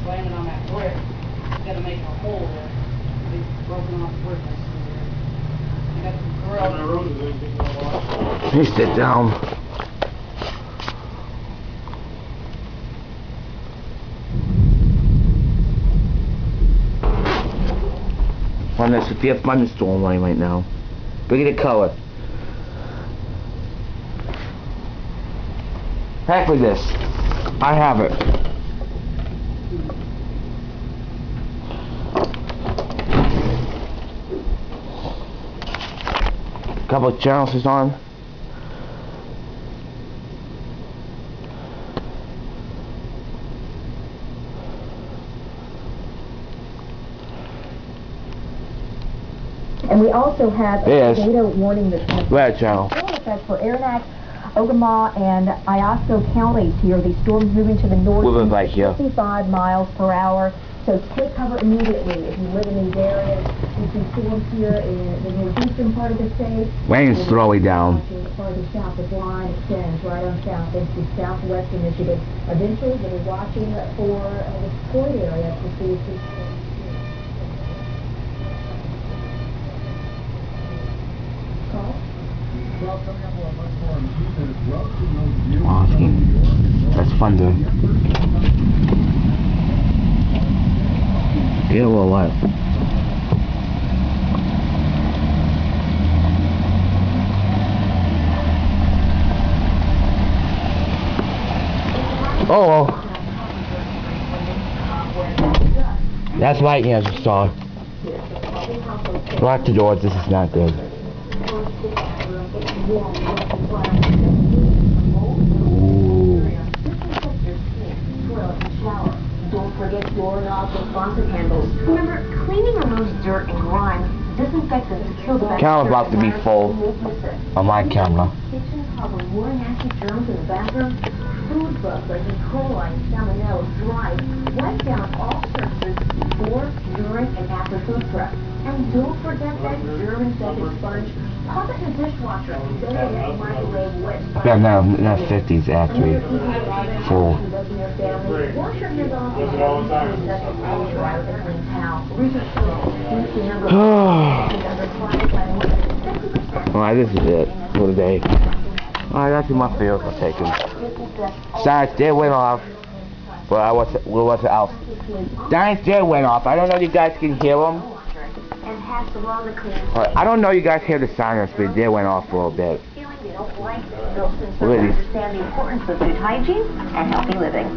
landing on that brick, it's gonna make a hole there. It's broken off brick. I got the grill. Hey, sit down. On this, if you have thunderstorm rain right now. Look at the color. Heck with this. I have it. Couple of channels is on. And we also have a data warning that's red channel. Effect for Aranac, Ogama, and Iosco counties here. These storms moving to the north right here. 55 miles per hour. So take cover immediately if you live in these areas. You see storms here in the northeastern part of the state. Rain's slowing down. Farther south, the line extends right on south into southwestern Michigan. Eventually, we'll be watching for the Detroit area to see if this Awesome. That's fun to get a little light. Oh, that's lightning as a saw. Lock the doors, this is not good. Don't forget doorknobs and faucet handles. Remember, cleaning removes dirt and grime, disinfectants to kill the bacteria. Camera's about to be full on my camera. Kitchen harbor more nasty germs in the bathroom. Food bugs like E. coli and salmonella dry. Wipe down all surfaces before, during, and after food prep. And don't forget that germ-infected sponge. Pop it in the dishwasher. Then let the microwave wet. Yeah, no, not 50s actually. Full. Wash your hands off and dry with a clean towel. Alright, this is it for the day. Alright, that's my field I'm taking. Science did went off. Well, what's else? Science did went off. I don't know if you guys can hear them. I don't know you guys hear the sirens, but it did went off for a little bit. Understand the importance of food hygiene and healthy living.